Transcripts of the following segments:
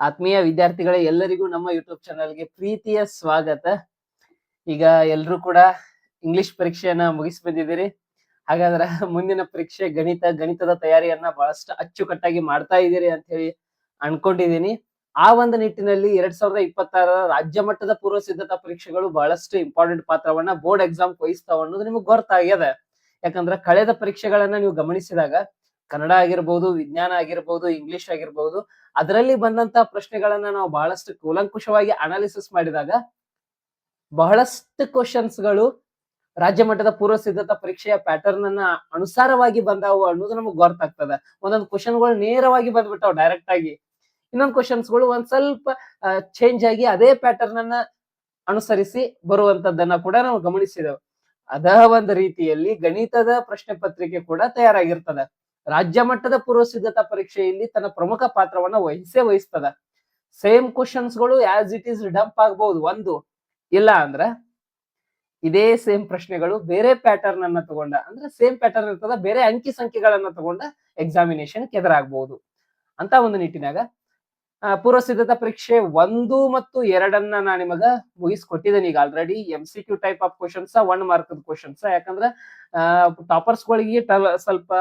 ಆತ್ಮೀಯ ವಿದ್ಯಾರ್ಥಿಗಳೇ, ಎಲ್ಲರಿಗೂ ನಮ್ಮ ಯೂಟ್ಯೂಬ್ ಚಾನಲ್ಗೆ ಪ್ರೀತಿಯ ಸ್ವಾಗತ. ಈಗ ಎಲ್ರೂ ಕೂಡ ಇಂಗ್ಲಿಷ್ ಪರೀಕ್ಷೆಯನ್ನ ಮುಗಿಸಿ ಬಂದಿದ್ದೀರಿ. ಹಾಗಾದ್ರೆ ಮುಂದಿನ ಪರೀಕ್ಷೆ ಗಣಿತದ ತಯಾರಿಯನ್ನ ಬಹಳಷ್ಟು ಅಚ್ಚುಕಟ್ಟಾಗಿ ಮಾಡ್ತಾ ಇದ್ದೀರಿ ಅಂತ ಹೇಳಿ ಅನ್ಕೊಂಡಿದ್ದೀನಿ. ಆ ಒಂದು ನಿಟ್ಟಿನಲ್ಲಿ 2026 ರಾಜ್ಯ ಮಟ್ಟದ ಪೂರ್ವ ಸಿದ್ಧತಾ ಪರೀಕ್ಷೆಗಳು ಬಹಳಷ್ಟು ಇಂಪಾರ್ಟೆಂಟ್ ಪಾತ್ರವನ್ನ ಬೋರ್ಡ್ ಎಕ್ಸಾಮ್ ವಹಿಸ್ತಾವ ಅನ್ನೋದು ನಿಮ್ಗೆ ಗೊತ್ತಾಗ್ಯದ. ಯಾಕಂದ್ರೆ ಕಳೆದ ಪರೀಕ್ಷೆಗಳನ್ನ ನೀವು ಗಮನಿಸಿದಾಗ ಕನ್ನಡ ಆಗಿರ್ಬಹುದು, ವಿಜ್ಞಾನ ಆಗಿರ್ಬಹುದು, ಇಂಗ್ಲಿಷ್ ಆಗಿರ್ಬಹುದು, ಅದರಲ್ಲಿ ಬಂದಂತ ಪ್ರಶ್ನೆಗಳನ್ನ ನಾವು ಬಹಳಷ್ಟು ಕೂಲಂಕುಷವಾಗಿ ಅನಾಲಿಸಿಸ್ ಮಾಡಿದಾಗ ಬಹಳಷ್ಟು ಕ್ವಶನ್ಸ್ಗಳು ರಾಜ್ಯ ಮಟ್ಟದ ಪೂರ್ವ ಸಿದ್ಧತಾ ಪರೀಕ್ಷೆಯ ಪ್ಯಾಟರ್ನ್ ಅನ್ನ ಅನುಸಾರವಾಗಿ ಬಂದಾವು ಅನ್ನೋದು ನಮಗ್ ಗೊತ್ತಾಗ್ತದ. ಒಂದೊಂದು ಕ್ವಶನ್ಗಳು ನೇರವಾಗಿ ಬಂದ್ಬಿಟ್ಟಾವ್ ಡೈರೆಕ್ಟ್ ಆಗಿ. ಇನ್ನೊಂದು ಕ್ವಶನ್ಸ್ಗಳು ಒಂದ್ ಸ್ವಲ್ಪ ಚೇಂಜ್ ಆಗಿ ಅದೇ ಪ್ಯಾಟರ್ನ್ ಅನ್ನ ಅನುಸರಿಸಿ ಬರುವಂತದ್ದನ್ನ ಕೂಡ ನಾವು ಗಮನಿಸಿದೆವು. ಅದ ಒಂದು ರೀತಿಯಲ್ಲಿ ಗಣಿತದ ಪ್ರಶ್ನೆ ಪತ್ರಿಕೆ ಕೂಡ ತಯಾರಾಗಿರ್ತದೆ. ರಾಜ್ಯ ಮಟ್ಟದ ಪೂರ್ವ ಸಿದ್ಧತಾ ಪರೀಕ್ಷೆಯಲ್ಲಿ ತನ್ನ ಪ್ರಮುಖ ಪಾತ್ರವನ್ನ ವಹಿಸ್ತದ. ಸೇಮ್ ಕ್ವಶನ್ಸ್ಗಳು ಆಸ್ ಇಟ್ ಈಸ್ ಡಂಪ್ ಆಗ್ಬಹುದು. ಒಂದು ಇಲ್ಲ ಅಂದ್ರ ಇದೇ ಸೇಮ್ ಪ್ರಶ್ನೆಗಳು ಬೇರೆ ಪ್ಯಾಟರ್ನ್ ಅನ್ನ ತಗೊಂಡ, ಅಂದ್ರೆ ಸೇಮ್ ಪ್ಯಾಟರ್ನ್ ಇರ್ತದ, ಬೇರೆ ಅಂಕಿ ಸಂಖ್ಯೆಗಳನ್ನ ತಗೊಂಡ ಎಕ್ಸಾಮಿನೇಷನ್ ಎದುರಾಗಬಹುದು ಅಂತ ಒಂದು ನಿಟ್ಟಿನಾಗ ಪೂರ್ವ ಸಿದ್ಧತಾ ಪರೀಕ್ಷೆ 1 ಮತ್ತು 2 ನಾ ನಿಮಗ ಮುಗಿಸ್ಕೊಟ್ಟಿದ್ದೇನೆ ಈಗ already. MCQ type of questions, 1 mark questions. ಯಾಕಂದ್ರ ಟಾಪರ್ಸ್ ಗಳಿಗೆ ಸ್ವಲ್ಪ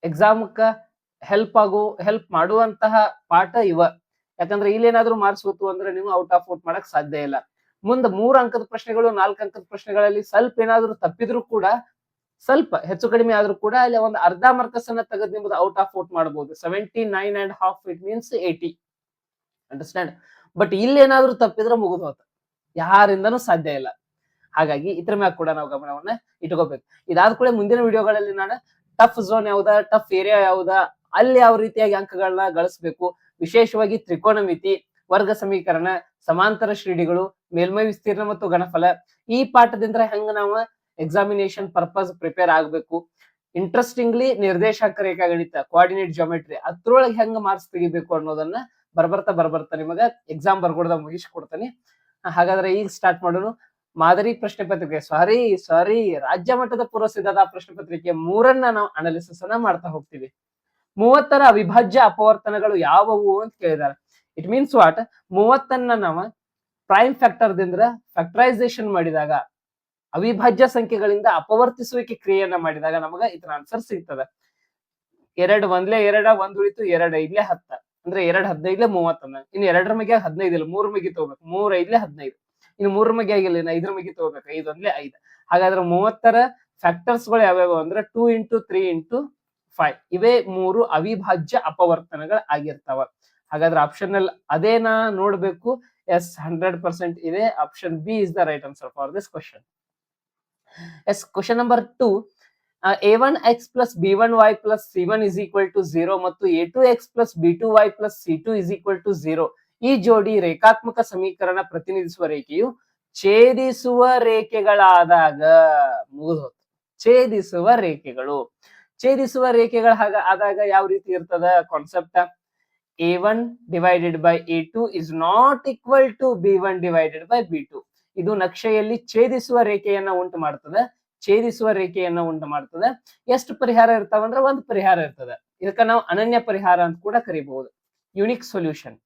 ಎಕ್ಸಾಮ್ಕ ಹೆಲ್ಪ್ ಮಾಡುವಂತಹ ಪಾಠ ಇವ. ಯಾಕಂದ್ರೆ ಇಲ್ಲೇನಾದ್ರೂ ಮಾರ್ಕ್ಸ್ ಹೋತು ಅಂದ್ರೆ ನೀವು ಔಟ್ ಆಫ್ ಔಟ್ ಮಾಡಕ್ ಸಾಧ್ಯ ಇಲ್ಲ. ಮುಂದೆ 3 ಅಂಕದ ಪ್ರಶ್ನೆಗಳು, 4 ಅಂಕದ ಪ್ರಶ್ನೆಗಳಲ್ಲಿ ಸ್ವಲ್ಪ ಏನಾದ್ರೂ ತಪ್ಪಿದ್ರು ಕೂಡ, ಸ್ವಲ್ಪ ಹೆಚ್ಚು ಕಡಿಮೆ ಆದ್ರೂ ಕೂಡ ಅಲ್ಲಿ ಒಂದು ಅರ್ಧ ಮಾರ್ಕ್ಸ್ ಅನ್ನ ತೆಗೆದು ನಿಮ್ದು ಔಟ್ ಆಫ್ ಔಟ್ ಮಾಡಬಹುದು. 79.5 ಇಟ್ ಮೀನ್ಸ್ 80. ಅಂಡರ್ಸ್ಟ್ಯಾಂಡ್? ಬಟ್ ಇಲ್ಲೇನಾದ್ರೂ ತಪ್ಪಿದ್ರೆ ಮುಗಿದು ಹೋತ, ಯಾರಿಂದನೂ ಸಾಧ್ಯ ಇಲ್ಲ. ಹಾಗಾಗಿ ಇದ್ರ ಮ್ಯಾಗ ಕೂಡ ನಾವು ಗಮನವನ್ನ ಇಟ್ಕೋಬೇಕು. ಇದಾದ ಕೂಡ ಮುಂದಿನ ವಿಡಿಯೋಗಳಲ್ಲಿ ನಾನು ಟಫ್ ಝೋನ್ ಯಾವ್ದಾ, ಟಫ್ ಏರಿಯಾ ಯಾವ್ದಾ, ಅಲ್ಲಿ ಯಾವ ರೀತಿಯಾಗಿ ಅಂಕಗಳನ್ನ ಗಳಿಸಬೇಕು, ವಿಶೇಷವಾಗಿ ತ್ರಿಕೋನಮಿತಿ, ವರ್ಗ ಸಮೀಕರಣ, ಸಮಾಂತರ ಶ್ರೇಣಿಗಳು, ಮೇಲ್ಮೈ ವಿಸ್ತೀರ್ಣ ಮತ್ತು ಘನಫಲ, ಈ ಪಾಠದಿಂದ ಹೆಂಗ ನಾವು ಎಕ್ಸಾಮಿನೇಷನ್ ಪರ್ಪಸ್ ಪ್ರಿಪೇರ್ ಆಗ್ಬೇಕು, ಇಂಟ್ರೆಸ್ಟಿಂಗ್ಲಿ ನಿರ್ದೇಶಾಂಕ ರೇಖಾಗಣಿತ, ಕೋಆರ್ಡಿನೇಟ್ ಜಿಯೋಮೆಟ್ರಿ, ಅದ್ರೊಳಗೆ ಹೆಂಗ ಮಾರ್ಕ್ಸ್ ತೆಗಿಬೇಕು ಅನ್ನೋದನ್ನ ಬರ್ಬರ್ತಾ ನಿಮಗ ಎಕ್ಸಾಮ್ ಬರ್ಕೊಡ್ದ ಮುಗಿಸ್ಕೊಡ್ತಾನೆ. ಹಾಗಾದ್ರೆ ಈಗ ಸ್ಟಾರ್ಟ್ ಮಾಡೋಣ. ಮಾದರಿ ಪ್ರಶ್ನೆ ಪತ್ರಿಕೆ, ಸಾರಿ ರಾಜ್ಯ ಮಟ್ಟದ ಪೂರ್ವ ಸಿದ್ಧತಾ ಪ್ರಶ್ನೆ ಪತ್ರಿಕೆ 3 ನಾವು ಅನಾಲಿಸಿಸ್ ಅನ್ನ ಮಾಡ್ತಾ ಹೋಗ್ತೀವಿ. 30 ಅವಿಭಾಜ್ಯ ಅಪವರ್ತನಗಳು ಯಾವುವು ಅಂತ ಕೇಳಿದಾರೆ. It means what? 30 ನಾವು ಪ್ರೈಮ್ ಫ್ಯಾಕ್ಟರ್ ದಿಂದ ಫ್ಯಾಕ್ಟರೈಸೇಷನ್ ಮಾಡಿದಾಗ, ಅವಿಭಾಜ್ಯ ಸಂಖ್ಯೆಗಳಿಂದ ಅಪವರ್ತಿಸುವಿಕೆ ಕ್ರಿಯೆಯನ್ನ ಮಾಡಿದಾಗ ನಮಗ ಇದರ ಆನ್ಸರ್ ಸಿಗ್ತದೆ. 2 ಒಂದ್ಲೆ 2, 1 ಉಳಿತು 2 5 10, ಅಂದ್ರೆ 2 15 30. ಇನ್ನು 2 ಮಗೆ 15 ಇಲ್ಲ, 3 ಮಗೆ ತಗೋಬೇಕು, 3 5 15. ಇನ್ನು 3 ಮಗೆ ಆಗಿಲ್ಲ, ಇನ್ನು 5 ಮಗೆ ತಗೋಬೇಕು, 5 ಒಂದ್ಲೆ 5. ಹಾಗಾದ್ರೆ 30 ಫ್ಯಾಕ್ಟರ್ಸ್ ಗಳು ಯಾವ್ಯಾವ ಅಂದ್ರೆ 2 ಇಂಟು 3 ಇಂಟು 5. ಇವೇ 3 ಅವಿಭಾಜ್ಯ ಅಪವರ್ತನಗಳು ಆಗಿರ್ತಾವ. ಹಾಗಾದ್ರೆ ಆಪ್ಷನ್ ಅಲ್ಲಿ ಅದೇನಾ ನೋಡ್ಬೇಕು. ಎಸ್, 100% ಇದೆ. Option B is the right answer for this question. Yes, question number 2. a1x plus b1y plus c1 is equal to 0 ಮತ್ತು a2x plus b2y plus c2 is equal to 0. ಈ ಜೋಡಿ ರೇಖಾತ್ಮಕ ಸಮೀಕರಣ ಪ್ರತಿನಿಧಿಸುವ ರೇಖೆಯು ಛೇದಿಸುವ ರೇಖೆಗಳಾದಾಗ ಮುಗಿದೋತು. ಛೇದಿಸುವ ರೇಖೆಗಳು ಆದಾಗ ಯಾವ ರೀತಿ ಇರ್ತದ concept? a1 divided by a2 is not equal to b1 divided by b2. ಇದು ನಕ್ಷೆಯಲ್ಲಿ ಛೇದಿಸುವ ರೇಖೆಯನ್ನ ಉಂಟು ಮಾಡ್ತದೆ. ಎಷ್ಟು ಪರಿಹಾರ ಇರ್ತಾವಂದ್ರೆ ಒಂದು ಪರಿಹಾರ ಇರ್ತದೆ. ಇದಕ್ಕ ನಾವು ಅನನ್ಯ ಪರಿಹಾರ ಅಂತ ಕೂಡ ಕರಿಬಹುದು, ಯುನಿಕ್ ಸೊಲ್ಯೂಷನ್.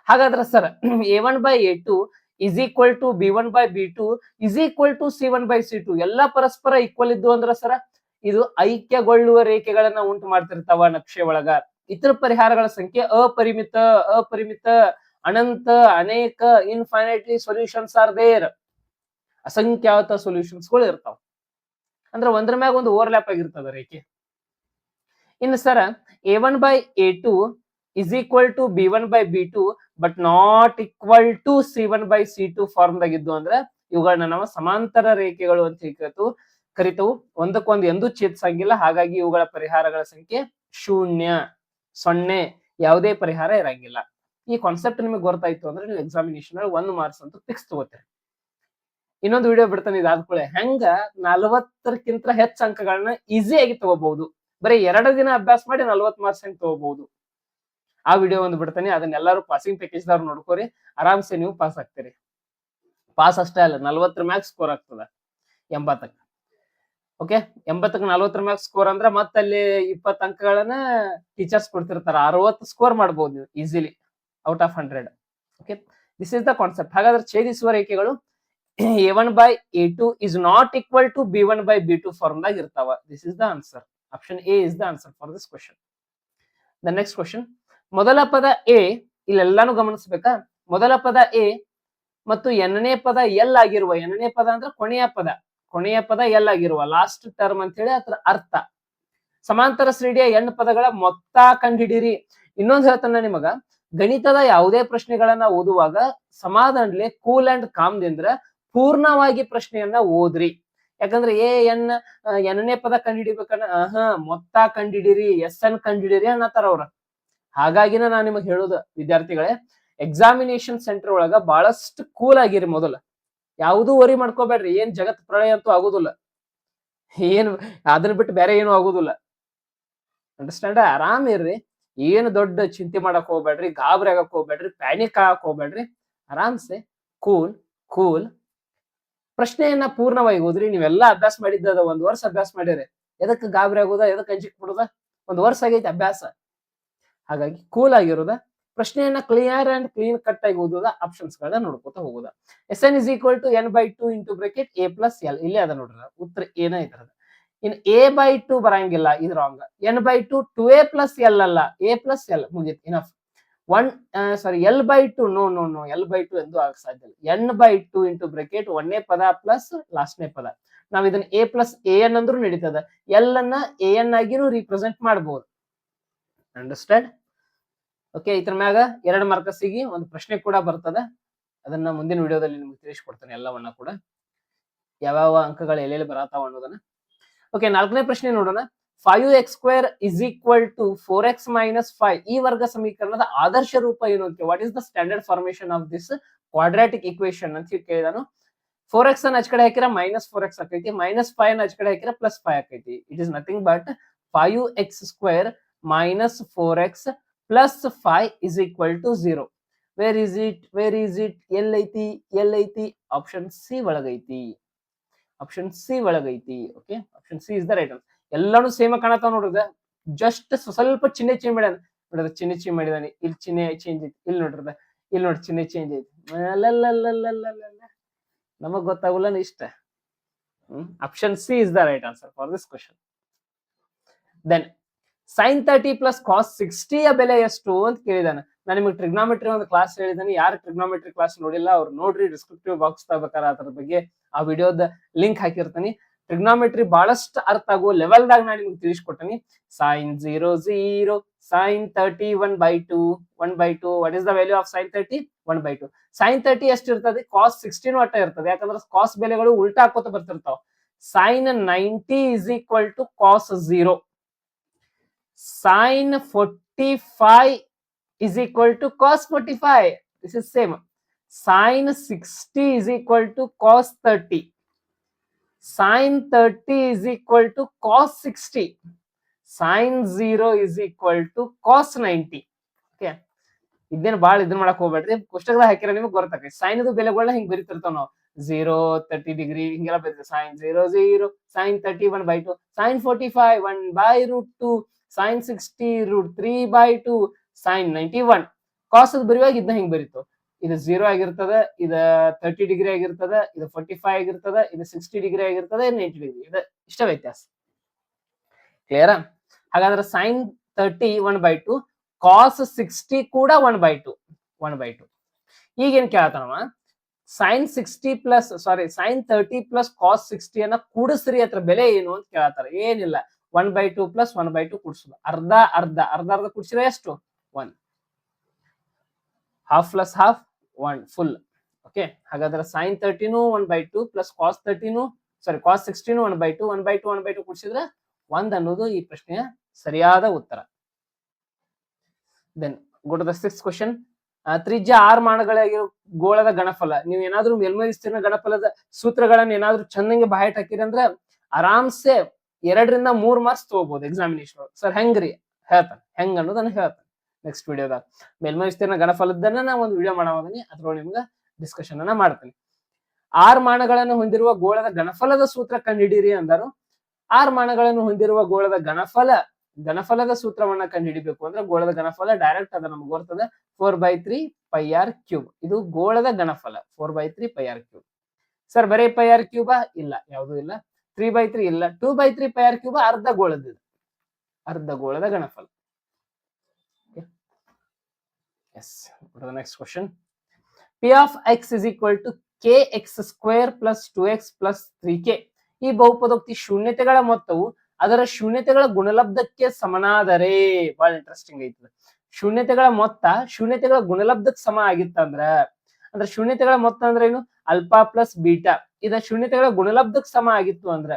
ಹಾಗಾದ್ರೆ sir, a1 by a2 is equal to b1 by b2 is equal to c1 by c2 ಎಲ್ಲ ಪರಸ್ಪರ ಈಕ್ವಲ್ ಇದ್ದು ಅಂದ್ರೆ ಸರ ಇದು ಐಕ್ಯಗೊಳ್ಳುವ ರೇಖೆಗಳನ್ನ ಉಂಟು ಮಾಡ್ತಿರ್ತಾವ ನಕ್ಷೆ ಒಳಗ. ಇತರ ಪರಿಹಾರಗಳ ಸಂಖ್ಯೆ ಅಪರಿಮಿತ, ಅನಂತ, ಅನೇಕ, ಇನ್ಫೈನೈಟ್ಲಿ ಸೊಲ್ಯೂಷನ್ಸ್ ಆರ್ ದೇರ್. ಅಸಂಖ್ಯಾತ ಸೊಲ್ಯೂಷನ್ಸ್ ಗಳು ಇರ್ತಾವ. ಅಂದ್ರೆ ಒಂದ್ರ ಮ್ಯಾಗ ಒಂದು ಓವರ್ಲ್ಯಾಪ್ ಆಗಿರ್ತದ ರೇಖೆ. ಇನ್ನು ಸರ a1 by a2 is equal to b1 by b2 but not equal to c1 by c2 form ದಾಗಿದ್ದು ಅಂದ್ರೆ ಇವುಗಳನ್ನ ನಾವು ಸಮಾಂತರ ರೇಖೆಗಳು ಅಂತ ಕರಿತವು. ಒಂದಕ್ಕೊಂದು ಎಂದೂ ಛೇದಿಸಂಗಿಲ್ಲ. ಹಾಗಾಗಿ ಇವುಗಳ ಪರಿಹಾರಗಳ ಸಂಖ್ಯೆ 0, ಯಾವುದೇ ಪರಿಹಾರ ಇರಂಗಿಲ್ಲ. ಈ ಕಾನ್ಸೆಪ್ಟ್ ನಿಮಗೆ ಗೊತ್ತಾಯ್ತು ಅಂದ್ರೆ ನೀವು ಎಕ್ಸಾಮಿನೇಷನ್ 1 ಮಾರ್ಕ್ಸ್ ಅಂತ ಫಿಕ್ಸ್ ತಗೋತೀರಿ. ಇನ್ನೊಂದು ವಿಡಿಯೋ ಬಿಡ್ತಾನೆ, ಇದಾದ್ಕೂಳೆ ಹೆಂಗ 40ಕ್ಕಿಂತ ಹೆಚ್ಚು ಅಂಕಗಳನ್ನ ಈಸಿಯಾಗಿ ತಗೋಬಹುದು. ಬರೀ 2 ದಿನ ಅಭ್ಯಾಸ ಮಾಡಿ 40 ಮಾರ್ಕ್ಸ್ ಹೆಂಗ್ ತಗೋಬಹುದು, ಆ ವಿಡಿಯೋ ಒಂದು ಬಿಡ್ತಾನೆ. ಅದನ್ನೆಲ್ಲರೂ ಪಾಸಿಂಗ್ ಪ್ಯಾಕೇಜ್ ದವ್ರು ನೋಡ್ಕೋರಿ, ಆರಾಮ್ಸೆ ನೀವು ಪಾಸ್ ಆಗ್ತೀರಿ. ಪಾಸ್ ಅಷ್ಟೇ ಅಲ್ಲ, 40 ಮ್ಯಾಕ್ ಸ್ಕೋರ್ ಆಗ್ತದ 80ಕ್ಕೆ. ಓಕೆ, 80ಕ್ಕೆ 40 ಮ್ಯಾಕ್ ಸ್ಕೋರ್ ಅಂದ್ರೆ ಮತ್ತೆ ಅಲ್ಲಿ 20 ಅಂಕಗಳನ್ನ ಟೀಚರ್ಸ್ ಕೊಡ್ತಿರ್ತಾರ. 60 ಸ್ಕೋರ್ ಮಾಡ್ಬೋದು ನೀವು easily. Out of 100. Okay, this is the concept. ಹಾಗಾದ್ರೆ ಛೇದಿಸುವ ರೇಖೆಗಳು a1 by a2 is not equal to b1 by b2 ಫಾರ್ಮ್ದಾಗ ಇರ್ತಾವ. This is the answer. Option A is the answer for this question. The next question, ಮೊದಲ ಪದ A, ಇಲ್ಲೆಲ್ಲಾನು ಗಮನಿಸಬೇಕಾ, ಮೊದಲ ಪದ A ಮತ್ತು ಎನ್ನೇ ಪದ L ಆಗಿರುವ, ಎನ್ನೇ ಪದ ಅಂದ್ರೆ ಕೊನೆಯ ಪದ ಎಲ್ ಆಗಿರುವ ಲಾಸ್ಟ್ ಟರ್ಮ್ ಅಂತ ಹೇಳಿ ಅದರ ಅರ್ಥ. ಸಮಾಂತರ ಶ್ರೇಣಿಯ ಎನ್ ಪದಗಳ ಮೊತ್ತ ಕಂಡಿಡಿರಿ. ಇನ್ನೊಂದು ಹೇಳ್ತಾನೆ ನಿಮಗ, ಗಣಿತದ ಯಾವುದೇ ಪ್ರಶ್ನೆಗಳನ್ನ ಓದುವಾಗ ಸಮಾಧಾನಲೆ ಕೂಲ್ ಅಂಡ್ ಕಾಮ್ದಿಂದ ಪೂರ್ಣವಾಗಿ ಪ್ರಶ್ನೆಯನ್ನ ಓದ್ರಿ. ಯಾಕಂದ್ರೆ ಎನ್ನೇ ಪದ ಕಂಡಿಡಿಬೇಕನ್ನ ಮೊತ್ತ ಕಂಡಿಡಿರಿ, ಎಸ್ ಎನ್ ಕಂಡಿಡಿರಿ ಅನ್ನತಾರ ಅವ್ರ. ಹಾಗಾಗಿನ ನಾನ್ ನಿಮಗ್ ಹೇಳೋದು ವಿದ್ಯಾರ್ಥಿಗಳೇ, ಎಕ್ಸಾಮಿನೇಷನ್ ಸೆಂಟರ್ ಒಳಗ ಬಹಳಷ್ಟು ಕೂಲ್ ಆಗಿರಿ. ಮೊದಲ ಯಾವುದೂ ವರಿ ಮಾಡ್ಕೋಬೇಡ್ರಿ. ಏನ್ ಜಗತ್ ಪ್ರಳಯ ಅಂತೂ ಆಗುದಿಲ್ಲ, ಏನ್ ಅದನ್ನ ಬಿಟ್ಟು ಬೇರೆ ಏನು ಆಗುದಿಲ್ಲ. ಅಂಡರ್ಸ್ಟ್ಯಾಂಡ್? ಆರಾಮ್ ಇರ್ರಿ, ಏನು ದೊಡ್ಡ ಚಿಂತೆ ಮಾಡಕ್ ಹೋಗ್ಬೇಡ್ರಿ, ಗಾಬರಿ ಆಗಕ್ ಹೋಗ್ಬೇಡ್ರಿ, ಪ್ಯಾನಿಕ್ ಆಗಕ್ ಹೋಗ್ಬೇಡ್ರಿ. ಆರಾಮ್ಸೆ ಕೂಲ್ ಪ್ರಶ್ನೆಯನ್ನ ಪೂರ್ಣವಾಗಿ ಓದ್ರಿ. ನೀವೆಲ್ಲಾ ಅಭ್ಯಾಸ ಮಾಡಿದ್ದದ, 1 ವರ್ಷ ಅಭ್ಯಾಸ ಮಾಡಿರಿ. ಎದಕ್ಕೆ ಗಾಬರಿ ಆಗೋದ, ಎದಕ್ಕೆ ಅಂಜಿಕ್ ಬಿಡೋದ? 1 ವರ್ಷ ಆಗೈತಿ ಅಭ್ಯಾಸ. ಹಾಗಾಗಿ ಕೂಲ್ ಆಗಿರೋದ, ಪ್ರಶ್ನೆಯನ್ನ ಕ್ಲಿಯರ್ ಅಂಡ್ ಕ್ಲೀನ್ ಕಟ್ ಆಗಿ ಓದೋದ, ಆಪ್ಷನ್ಸ್ ಗಳನ್ನ ನೋಡ್ಕೋತಾ ಹೋಗೋದ. S N is equal to n by 2 into bracket a plus L. ಇಲ್ಲೇ ಅದ ನೋಡ್ರಿ ಉತ್ತರ ಏನ ಇದ್ರದ. ಇನ್ a by 2 ಬರಂಗಿಲ್ಲ, ಇದು wrong. n by 2 2a plus l ಅಲ್ಲ, a ಪ್ಲಸ್ ಎಲ್. ಮುಗಿತ್, enough. L by 2 no l by 2 ಎಂದು ಆಗಕ್ ಸಾಧ್ಯ ಇಲ್ಲ. n by 2 ಇಂಟು ಬ್ರಾಕೆಟ್ ಒಂದೇ ಪದ ಪ್ಲಸ್ ಲಾಸ್ಟ್ನೇ ಪದ. ನಾವ್ ಇದನ್ನ a ಪ್ಲಸ್ a n ಅಂದ್ರೂ ನಡೀತದ, ಎಲ್ ಅನ್ನ a n ಆಗಿನೂ ರಿಪ್ರೆಸೆಂಟ್ ಮಾಡಬಹುದು. ಅಂಡರ್ಸ್ಟ್ಯಾಂಡ್? ಓಕೆ, ಇದ್ರ ಮ್ಯಾಗ 2 ಮಾರ್ಕಸಿಗೆ ಒಂದು ಪ್ರಶ್ನೆ ಕೂಡ ಬರ್ತದ. ಅದನ್ನ ಮುಂದಿನ ವಿಡಿಯೋದಲ್ಲಿ ನಿಮ್ಗೆ ತಿಳಿಸ್ಕೊಡ್ತೇನೆ ಎಲ್ಲವನ್ನ ಕೂಡ, ಯಾವ ಅಂಕಗಳು ಎಲ್ಲೆಲ್ಲಿ ಬರತಾವ ಅನ್ನೋದನ್ನ. ಓಕೆ, 4ನೇ ಪ್ರಶ್ನೆ ನೋಡೋಣ. 5x² is equal to 4x minus 5 ಈ ವರ್ಗ ಸಮೀಕರಣದ ಆದರ್ಶ ರೂಪ ಏನು ಅಂತ, what is the standard formation of this quadratic equation ಅಂತ ಕೇಳಿದಾನು. 4x ಅನ್ನ ಆಚೆ ಕಡೆ ಹಾಕಿರ ಮೈನಸ್ 4x ಆಕೈತಿ, ಮೈನಸ್ 5 ಅನ್ನ ಆಚೆ ಕಡೆ ಹಾಕಿರ ಪ್ಲಸ್ 5 ಆಕೈತಿ. It is nothing but 5x² minus 4x plus 5 is equal to 0. Where is it ಎಲ್ಲೈತಿ? ಆಪ್ಷನ್ ಸಿ ಒಳಗೈತಿ. Okay, option C is the right answer. ಎಲ್ಲಾನು ಸೇಮ್ ಕಾಣತಾವ ನೋಡ್ರಿ. ಜಸ್ಟ್ ಸ್ವಲ್ಪ ಚಿಹ್ನೆ ಚೇಂಜ್ ಮಾಡ್ಯಾನ ನೋಡ್ರಿ, ಚಿಹ್ನೆ ಚೇಂಜ್ ಮಾಡಿದಾನೆ. ಇಲ್ಲಿ ಚಿಹ್ನೆ ಚೇಂಜ್ ಐತಿ, ಇಲ್ಲಿ ನೋಡ್ರಿ, ಇಲ್ಲಿ ನೋಡಿ ಚಿಹ್ನೆ ಚೇಂಜ್ ಐತಿ. ನಮಗ್ ಗೊತ್ತಾಗಲ್ಲ ಇಷ್ಟ. Option C is the right answer for this question. Then sin 30 plus cos 60 ಯ ಬೆಲೆ ಎಷ್ಟು ಅಂತ ಕೇಳಿದಾನೆ. ನಾನು ನಿಮಗೆ ಟ್ರಿಗ್ನಾಮೆಟ್ರಿ ಒಂದು ಕ್ಲಾಸ್ ಹೇಳಿದಾನೆ. ಯಾರು ಟ್ರಿಗ್ನಾಮೆಟ್ರಿ ಕ್ಲಾಸ್ ನೋಡಿಲ್ಲ ಅವ್ರು ನೋಡ್ರಿ, ಡಿಸ್ಕ್ರಿಪ್ಟಿವ್ ಬಾಕ್ಸ್ ತಗೋಬೇಕಾರ ಅದ್ರ ಬಗ್ಗೆ ಆ ವಿಡಿಯೋದ ಲಿಂಕ್ ಹಾಕಿರ್ತೀನಿ. ಟ್ರಿಗ್ನಾಮೆಟ್ರಿ ಬಹಳಷ್ಟು ಅರ್ಥ ಆಗೋ ಲೆವೆಲ್ದಾಗ ನಾನು ನಿಮ್ಗೆ ತಿಳಿಸ್ಕೊಡ್ತೀನಿ. sin 0 0, sin 30 1/2, 1/2. What is the value of sin 30? 1/2. sin 30 ಎಷ್ಟು ಇರ್ತದೆ? cos 16 ಒಟ್ಟ ಇರ್ತದೆ. ಯಾಕಂದ್ರೆ ಕಾಸ್ ಬೆಲೆಗಳು ಉಲ್ಟಾ ಹಾಕೋತ ಬರ್ತಿರ್ತಾವ. sin 90 is equal to cos 0. sin 45 is equal to cos 45. This is same. Sin 60 is equal to cos 30. Sin 30 is equal to cos 60. Sin 0 is equal to cos 90. Okay. ಇದೇನು ಬಾಳ ಇದನ್ನ ಮಾಡಕ್ ಹೋಗ್ಬೇಡ್ರಿ, ಪುಸ್ತಕದಾಗ ಹಾಕಿರ ನಿಮ್ಗೆ ಗೊತ್ತಾಗ್ತದೆ. ಸೈನ್ ಬೆಲೆಗಳನ್ನ ಹಿಂಗ್ ಬರೀತಿರ್ತಾವ ನಾವು, 0 30 ಡಿಗ್ರಿ ಹಿಂಗೆಲ್ಲ ಬರೀತೀವಿ. sin 0 0, sin 30 1/2, sin 45 1/√2, sin 60 √3/2, sin 91. ಕಾಸ್ ಬರೆಯುವಾಗ ಇದನ್ನ ಹಿಂಗ್ ಬರೀತು. ಇದು 0 ಆಗಿರ್ತದ, ಇದು 30 ಡಿಗ್ರಿ ಆಗಿರ್ತದ, ಇದು 45 ಆಗಿರ್ತದ, ಇದು 60 ಡಿಗ್ರಿ ಆಗಿರ್ತದ, 90 ಡಿಗ್ರಿ. ಇದು ಇಷ್ಟ ವ್ಯತ್ಯಾಸ. ಕ್ಲಿಯರಾ? ಹಾಗಾದ್ರೆ sin 30 1/2, cos 60 ಕೂಡ 1/2. ಈಗೇನ್ ಕೇಳತಾನವ, sin 30 ಪ್ಲಸ್ cos 60 ಅನ್ನ ಕೂಡಿಸ್ರಿ, ಅದ್ರ ಬೆಲೆ ಏನು ಅಂತ ಕೇಳತಾರ. ಏನಿಲ್ಲ, 1/2 ಪ್ಲಸ್ 1/2 ಕೂಡಿಸೋದು. ಅರ್ಧ ಕೂಡಿಸಿದ್ರೆ ಎಷ್ಟು? 1. Half plus half 1 full. Okay, ಹಾಗಾದ್ರೆ sin 30 1/2 ಪ್ಲಸ್ cos 60 1/2 ಕೂಡಿಸಿದ್ರೆ 1 ಅನ್ನೋದು ಈ ಪ್ರಶ್ನೆಯ ಸರಿಯಾದ ಉತ್ತರ. Then go to the 6th question. ತ್ರಿಜ್ಯ 6 ಮಾನಗಳಾಗಿರೋ ಗೋಳದ ಗಣಫಲ. ನೀವು ಏನಾದ್ರೂ ಮೇಲ್ಮೈ ವಿಸ್ತೀರ್ಣ ಗಣಫಲದ ಸೂತ್ರಗಳನ್ನ ಏನಾದ್ರೂ ಚಂದಂಗೆ ಬಾಯ್ಟ್ ಹಾಕಿರಿ ಅಂದ್ರೆ ಆರಾಮ್ಸೆ 2 ರಿಂದ 3 ಮಾರ್ಕ್ಸ್ ತಗೋಬಹುದು ಎಕ್ಸಾಮಿನೇಷನ್. ಸರ್ ಹೆಂಗ್ರಿ ಹೇಳ್ತಾನೆ, ಹೆಂಗ್ ಅನ್ನೋದನ್ನ ಹೇಳ್ತಾನೆ ನೆಕ್ಸ್ಟ್ ವಿಡಿಯೋದಾಗ. ಮೇಲ್ಮೈ ವಿಸ್ತೀರ್ಣ ಗಣಫಲದನ್ನ ನಾ ಒಂದು ವಿಡಿಯೋ ಮಾಡೋದನಿ, ಅದ್ರೊಳಗೆ ನಿಮ್ಗೆ ಡಿಸ್ಕಷನ್ ಅನ್ನ ಮಾಡ್ತೀನಿ. 6 ಮಾನಗಳನ್ನು ಹೊಂದಿರುವ ಗೋಳದ ಗಣಫಲದ ಸೂತ್ರ ಕಂಡುಹಿಡಿಯಿರಿ ಅಂದರು. 6 ಮಾನಗಳನ್ನು ಹೊಂದಿರುವ ಗೋಳದ ಗಣಫಲ ಘನಫಲದ ಸೂತ್ರವನ್ನ ಕಂಡುಹಿಡಿಬೇಕು ಅಂದ್ರೆ ಗೋಳದ ಘನಫಲ ಡೈರೆಕ್ಟ್ ಅದ ನಮ್ಗೆ ಬರ್ತದೆ 4/3πr³. ಇದು ಗೋಳದ ಘನಫಲ 4/3πr³. ಸರ್ ಬರೀ πr³ ಇಲ್ಲ, ಯಾವುದು ಇಲ್ಲ. 3/3 ಇಲ್ಲ, 2/3πr³ ಅರ್ಧ ಗೋಳದ, ಅರ್ಧ ಗೋಳದ ಘನಫಲ. Yes, go to the next question. P of x is equal to kx² plus 2x plus 3k. ಈ ಬಹುಪದೋಕ್ತಿ ಶೂನ್ಯತೆಗಳ ಮೊತ್ತವು ಅದರ ಶೂನ್ಯತೆಗಳ ಗುಣಲಬ್ಧಕ್ಕೆ ಸಮನಾದರೆ, ಬಹಳ ಇಂಟ್ರೆಸ್ಟಿಂಗ್ ಐತದ. ಶೂನ್ಯತೆಗಳ ಮೊತ್ತ ಶೂನ್ಯತೆಗಳ ಗುಣಲಬ್ಧಕ್ಕೆ ಸಮ ಆಗಿತ್ತಂದ್ರ, ಅಂದ್ರೆ ಶೂನ್ಯತೆಗಳ ಮೊತ್ತ ಅಂದ್ರೆ ಏನು, ಅಲ್ಫಾ ಪ್ಲಸ್ ಬೀಟಾ, ಇದ ಶೂನ್ಯತೆಗಳ ಗುಣಲಬ್ಧಕ್ಕೆ ಸಮ ಆಗಿತ್ತು ಅಂದ್ರ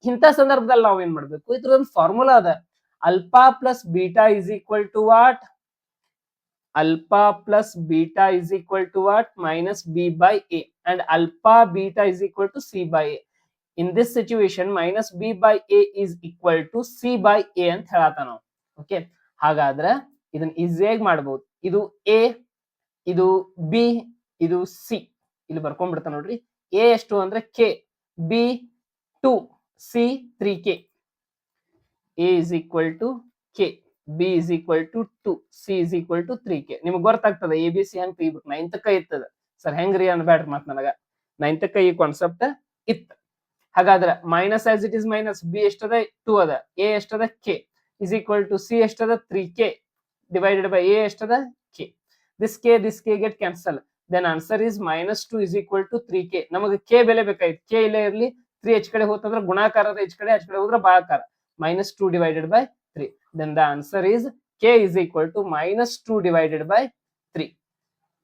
ಇಂಥ ಸಂದರ್ಭದಲ್ಲಿ ನಾವ್ ಏನ್ ಮಾಡ್ಬೇಕು, ಇದ್ರೊಂದು ಫಾರ್ಮುಲಾ ಅದ. Alpha plus beta is equal to what, alpha plus beta is equal to what, minus b by a, and alpha beta is equal to c by a. In this situation minus b by a is equal to c by a ಅಂತ ಹೇಳತ್ತ ನಾವು. Okay, ಹಾಗಾದ್ರೆ ಇದನ್ನ ಈಸಿಯಾಗಿ ಮಾಡಬಹುದು. ಇದು a, ಇದು b, ಇದು c. ಇಲ್ಲಿ ಬರ್ಕೊಂಡ್ಬಿಡ್ತಾ ನೋಡ್ರಿ. a ಎಷ್ಟು ಅಂದ್ರೆ k, b 2, c 3k. a is equal to k, b is equal to 2, c is equal to 3k. ನಿಮಗೆ ಗೊತ್ತಾಗ್ತದೆ ಎ ಬಿ ಸಿ ಹೆಂಗ್ ತೆಗಿಬೇಕು. 9th ಇರ್ತದ ಸರ್, ಹೆಂಗ್ರಿ ಅನ್ಬೇಡ್ರಿ ಮತ್ ನನಗ 9th ಈ ಕಾನ್ಸೆಪ್ಟ್ ಇತ್ತು. ಹಾಗಾದ್ರೆ minus as it is minus, b ಎಷ್ಟದ 2 ಅದ, ಎ ಎಷ್ಟದ k is equal to c ಎಷ್ಟದ 3k divided by a ಎಷ್ಟದ k. this k get cancel, then answer is -2 is equal to 3k. ನಮಗೆ k ಬೆಲೆ ಬೇಕಾಯ್ತು, k ಇಲ್ಲೇ ಇರ್ಲಿ, 3 h ಕಡೆ ಹೋತಂದ್ರೆ ಗುಣಾಕಾರದ h ಕಡೆ ಹೋದ್ರೆ ಭಾಗಾಕಾರ, -2 divided by 3. Then the answer is k is equal to -2 divided by 3.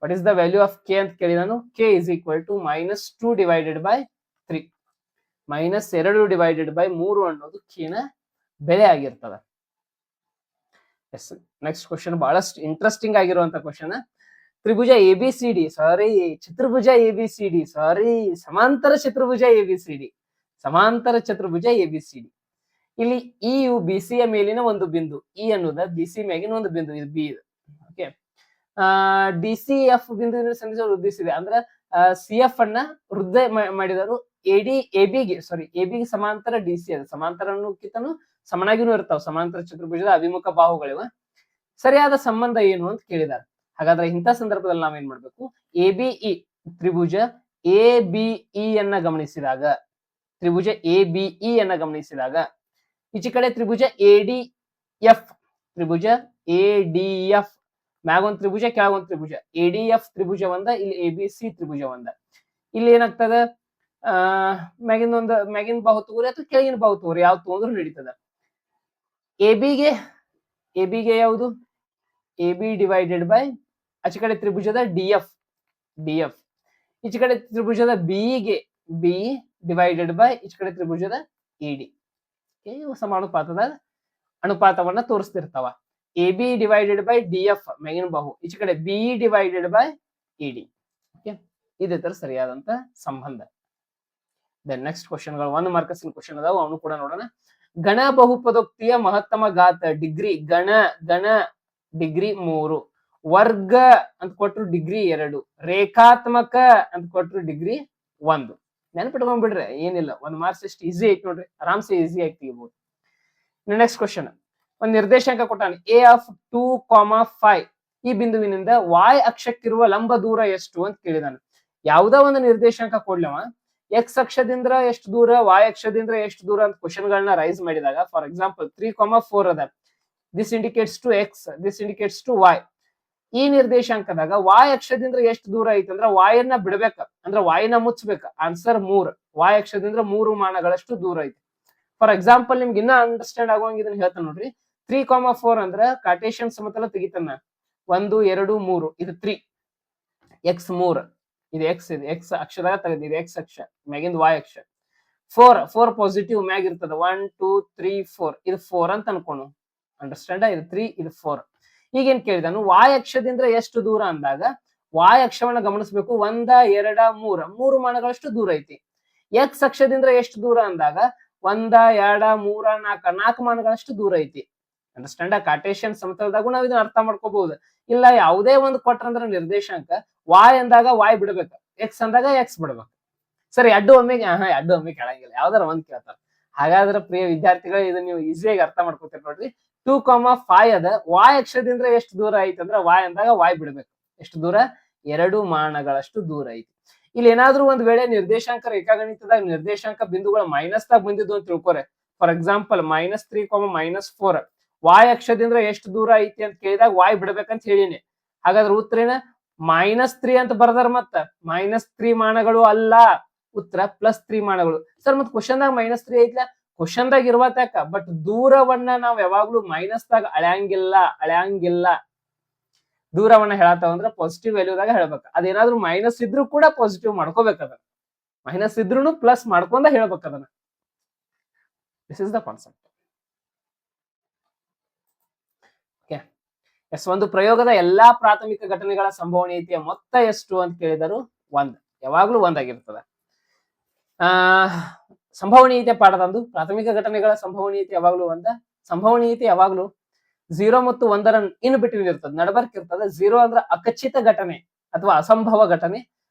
What is the value of k ಅಂತ ಕೇಳಿ ನಾನು, k is equal to -2 divided by 3. -2 divided by 3 ಅನ್ನೋದು k ನ ಬೆಲೆ ಆಗಿರ್ತದೆ. ಎಸ್, ನೆಕ್ಸ್ಟ್ ಕ್ವಶನ್ ಬಹಳಷ್ಟು ಇಂಟ್ರೆಸ್ಟಿಂಗ್ ಆಗಿರುವಂತ question. ತ್ರಿಭುಜ ABCD, ಸಾರಿ ಚತುರ್ಭುಜ ABCD, ಸಾರಿ ಸಮಾಂತರ ಚತುರ್ಭುಜ ABCD, ಸಮಾಂತರ ಚತುರ್ಭುಜ ABCD. ಇಲ್ಲಿ ಇ ಯು ಬಿ ಸಿ ಯ ಮೇಲಿನ ಒಂದು ಬಿಂದು, ಇ ಅನ್ನೋದ ಬಿ ಸಿ ಮೇಗಿನ ಒಂದು ಬಿಂದು, ಇದು B. Okay, D C F ಬಿಂದುವಿನ ಸಂದೇಶ ವೃದ್ಧಿಸಿದೆ ಅಂದ್ರೆ ಸಿ ಎಫ್ ಅನ್ನ ವೃದ್ಧಿ ಮಾಡಿದರು ಎಬಿಗೆ ಸಮಾಂತರ ಡಿ ಸಿ ಅದು ಸಮಾಂತರಕ್ಕಿಂತನೂ ಸಮನಾಗಿನೂ ಇರ್ತಾವ ಸಮಾಂತರ ಚತುರ್ಭುಜದ ಅಭಿಮುಖ ಬಾಹುಗಳಿವ. ಸರಿಯಾದ ಸಂಬಂಧ ಏನು ಅಂತ ಕೇಳಿದಾರೆ. ಹಾಗಾದ್ರೆ ಇಂಥ ಸಂದರ್ಭದಲ್ಲಿ ನಾವೇನ್ ಮಾಡ್ಬೇಕು, ಎಬಿಇ ತ್ರಿಭುಜ ಎಬಿಇ ಅನ್ನ ಗಮನಿಸಿದಾಗ, ತ್ರಿಭುಜ ಎಬಿಇ ಅನ್ನ ಗಮನಿಸಿದಾಗ ಈಚೆ ಕಡೆ ತ್ರಿಭುಜ ಎಡಿಎಫ್, ತ್ರಿಭುಜ ಎಡಿಎಫ್ ಮ್ಯಾಗೊಂದ್ ತ್ರಿಭುಜ ಕೆಳಗೊಂದ್ ತ್ರಿಭುಜ, ಎಡಿಎಫ್ ತ್ರಿಭುಜ ಒಂದ, ಇಲ್ಲಿ ಎಬಿಸಿ ತ್ರಿಭುಜ ಒಂದ. ಇಲ್ಲಿ ಏನಾಗ್ತದ, ಮ್ಯಾಗಿನ ಬಾಹು ತಗೋರಿ ಅಥವಾ ಕೆಳಗಿನ ಬಾಹು ತಗೋರಿ, ಯಾವ್ದು ತಗೊಂಡ್ರು ನಡೀತದ. ಎಬಿಗೆ ಯಾವುದು, ಎಬಿ ಡಿವೈಡೆಡ್ ಬೈ ಆಚೆ ಕಡೆ ತ್ರಿಭುಜದ ಡಿಎಫ್, ಈಚೆ ಕಡೆ ತ್ರಿಭುಜದ ಬಿಗೆ ಬಿ ಡಿವೈಡೆಡ್ ಬೈ ಈಚೆ ಕಡೆ ತ್ರಿಭುಜದ ಎಡಿ. ಇವು ಸಮಾನುಪಾತದ ಅನುಪಾತವನ್ನ ತೋರಿಸ್ತಿರ್ತಾವ. A B divided by D F ಮ್ಯಾಗಿನ ಬಾಹು, ಈಚೆ ಕಡೆ B divided by AD. Okay, ಇದೇ ತರ ಸರಿಯಾದಂತ ಸಂಬಂಧ. ದೆನ್ ನೆಕ್ಸ್ಟ್ ಕ್ವಶನ್ಗಳು 1 ಮಾರ್ಕ್ಸ್ ಕ್ವಶನ್ ಅದಾವ, ಅವನು ಕೂಡ ನೋಡೋಣ. ಗಣ ಬಹುಪದೋಕ್ತಿಯ ಮಹತ್ತಮ ಘಾತ ಡಿಗ್ರಿ, ಗಣ ಡಿಗ್ರಿ 3, ವರ್ಗ ಅಂತ ಕೊಟ್ರು ಡಿಗ್ರಿ 2, ರೇಖಾತ್ಮಕ ಅಂತ ಕೊಟ್ರು ಡಿಗ್ರಿ 1. ನೆನಪಿಟ್ಕೊಂಡ್ಬಿಡ್ರಿ, ಏನಿಲ್ಲ, 1 ಮಾರ್ಕ್ಸ್ ಎಷ್ಟು ಈಸಿ ಐತಿ ನೋಡ್ರಿ, ಆರಾಮ್ಸೆ ಈಸಿ ಆಗಿ ತೆಗಿಬಹುದು. ನೆಕ್ಸ್ಟ್ ಕ್ವಶನ್, ಒಂದು ನಿರ್ದೇಶಾಂಕ ಕೊಟ್ಟಾನೆ ಎ ಆಫ್ 2,5. ಈ ಬಿಂದುವಿನಿಂದ y ಅಕ್ಷಕ್ಕಿರುವ ಲಂಬ ದೂರ ಎಷ್ಟು ಅಂತ ಕೇಳಿದಾನೆ. ಯಾವುದೋ ಒಂದು ನಿರ್ದೇಶಾಂಕ ಕೊಡ್ಲವ, ಎಕ್ಸ್ ಅಕ್ಷದಿಂದ ಎಷ್ಟು ದೂರ, y ಅಕ್ಷದಿಂದ ಎಷ್ಟು ದೂರ ಅಂತ ಕ್ವಶನ್ ಗಳನ್ನ ರೈಸ್ ಮಾಡಿದಾಗ, ಫಾರ್ ಎಕ್ಸಾಂಪಲ್ 3,4 ಅದ, this indicates to X, this indicates to y. ಈ ನಿರ್ದೇಶಾಂಕದಾಗ y ಅಕ್ಷದಿಂದ ಎಷ್ಟು ದೂರ ಐತಂದ್ರ y ಅನ್ನ ಬಿಡ್ಬೇಕ, ಅಂದ್ರೆ y ನ ಮುಚ್ಚಬೇಕ. ಆನ್ಸರ್ 3, y ಅಕ್ಷದಿಂದ 3 ಮಾನಗಳಷ್ಟು ದೂರ ಐತಿ. ಫಾರ್ ಎಕ್ಸಾಂಪಲ್ ನಿಮ್ಗೆ ಇನ್ನ ಅಂಡರ್ಸ್ಟ್ಯಾಂಡ್ ಆಗುವಂಗ ಇದನ್ನ ಹೇಳ್ತಾನೆ ನೋಡ್ರಿ. 3,4 ಅಂದ್ರ ಕಾರ್ಟೇಶಿಯನ್ ಸಮತಲ ತೆಗಿತಾನ, 1 2 3, ಇದು 3, ಎಕ್ಸ್ 3, ಇದು ಎಕ್ಸ್, ಇದು ಎಕ್ಸ್ ಅಕ್ಷದಾಗ ತೆಗೆದು, ಇದು ಎಕ್ಸ್ ಅಕ್ಷ, ಮ್ಯಾಗಿಂದ y ಅಕ್ಷ. 4 ಪಾಸಿಟಿವ್ ಮ್ಯಾಗ್ ಇರ್ತದ, 1 2 3 4, ಇದು 4 ಅಂತ ಅನ್ಕೊಂಡು ಅಂಡರ್ಸ್ಟ್ಯಾಂಡ್. ಇದು 3, ಇದು 4. ಈಗೇನ್ ಕೇಳಿದಾನು, y ಅಕ್ಷದಿಂದ ಎಷ್ಟು ದೂರ ಅಂದಾಗ y ಅಕ್ಷವನ್ನ ಗಮನಿಸಬೇಕು, 1 2 3, 3 ಮಾನಗಳಷ್ಟು ದೂರ ಐತಿ. ಎಕ್ಸ್ ಅಕ್ಷದಿಂದ ಎಷ್ಟು ದೂರ ಅಂದಾಗ 1 2 3 4, 4 ಮಾನಗಳಷ್ಟು ದೂರ ಐತಿ. ಅಂಡರ್ಸ್ಟ್ಯಾಂಡ್. ಕಾರ್ಟೇಶಿಯನ್ ಸಮತಲದಾಗೂ ನಾವ್ ಇದನ್ನ ಅರ್ಥ ಮಾಡ್ಕೋಬಹುದು. ಇಲ್ಲ ಯಾವುದೇ ಒಂದು ಕೊಟ್ರಂದ್ರ ನಿರ್ದೇಶಾಂಕ y ಅಂದಾಗ y ಬಿಡ್ಬೇಕು, ಎಕ್ಸ್ ಅಂದಾಗ ಎಕ್ಸ್ ಬಿಡ್ಬೇಕು. ಸರಿ, ಅಡ್ಡು ಒಮ್ಮೆಗೆ ಕೆಳಂಗಿಲ್ಲ, ಯಾವ್ದಾರ ಒಂದ್ ಕೇಳ್ತಾರ. ಹಾಗಾದ್ರೆ ಪ್ರಿಯ ವಿದ್ಯಾರ್ಥಿಗಳು ಇದನ್ನ ನೀವು ಈಸಿಯಾಗಿ ಅರ್ಥ ಮಾಡ್ಕೋತೀರಿ ನೋಡ್ರಿ. 2,5 ಅದ. y ಅಕ್ಷದಿಂದ ಎಷ್ಟು ದೂರ ಐತಿ ಅಂದ್ರೆ y ಅಂದಾಗ y ಬಿಡ್ಬೇಕು. ಎಷ್ಟು ದೂರ? 2 ಮಾನಗಳಷ್ಟು ದೂರ ಐತಿ. ಇಲ್ಲಿ ಏನಾದ್ರೂ ಒಂದ್ ವೇಳೆ ನಿರ್ದೇಶಾಂಕ ರೇಖಾಗಣಿತದಾಗ ನಿರ್ದೇಶಾಂಕ ಬಿಂದುಗಳ ಮೈನಸ್ ದಾಗ ಬಂದಿದ್ದು ಅಂತ ತಿಳ್ಕೊರೆ. ಫಾರ್ ಎಕ್ಸಾಂಪಲ್ -3, -4 y ಅಕ್ಷದಿಂದ ಎಷ್ಟು ದೂರ ಐತಿ ಅಂತ ಕೇಳಿದಾಗ y ಬಿಡ್ಬೇಕಂತ ಹೇಳಿನಿ. ಹಾಗಾದ್ರೆ ಉತ್ತರ ಏನ? -3 ಅಂತ ಬರ್ದಾರ. ಮತ್ತ -3 ಮಾನಗಳು ಅಲ್ಲ, ಉತ್ತರ +3 ಮಾನಗಳು. ಸರ್ ಮತ್ ಕ್ವಶನ್ ದಾಗ -3 ಐತ್ಲ, ಕ್ವಶನ್ ದಾಗ ಇರ್ವತ್ತಾಕ, ಬಟ್ ದೂರವನ್ನ ನಾವ್ ಯಾವಾಗ್ಲೂ ಮೈನಸ್ ದಾಗ ಅಳ್ಯಾಂಗಿಲ್ಲ. ದೂರವನ್ನ ಹೇಳತ್ತಾವ ಅಂದ್ರೆ ಪಾಸಿಟಿವ್ ವ್ಯಾಲ್ಯೂದಾಗ ಹೇಳ್ಬೇಕು. ಅದೇನಾದ್ರೂ ಮೈನಸ್ ಇದ್ರೂ ಕೂಡ ಪಾಸಿಟಿವ್ ಮಾಡ್ಕೋಬೇಕದ, ಮೈನಸ್ ಇದ್ರೂ ಪ್ಲಸ್ ಮಾಡ್ಕೊಂಡ ಹೇಳ್ಬೇಕದನ್ನ. This is the concept. Yes, ಒಂದು ಪ್ರಯೋಗದ ಎಲ್ಲಾ ಪ್ರಾಥಮಿಕ ಘಟನೆಗಳ ಸಂಭವನೀಯತೆಯ ಮೊತ್ತ ಎಷ್ಟು ಅಂತ ಕೇಳಿದರು? 1. ಯಾವಾಗ್ಲೂ 1 ಆಗಿರ್ತದ. ಸಂಭವನೀಯತೆ ಪಾಠದಂದು ಪ್ರಾಥಮಿಕ ಘಟನೆಗಳ ಸಂಭವನೀಯತೆ ಯಾವಾಗ್ಲೂ 1. ಸಂಭವನೀಯತೆ ಯಾವಾಗ್ಲೂ 0 ಮತ್ತು 1 ಇನ್ ಬಿಟ್ವೀನ್ ಇರ್ತದೆ, ನಡಬರ್ಕ್ ಇರ್ತದೆ. 0 ಅಂದ್ರ ಅಖಚಿತ ಘಟನೆ ಅಥವಾ ಅಸಂಭವ ಘಟನೆ,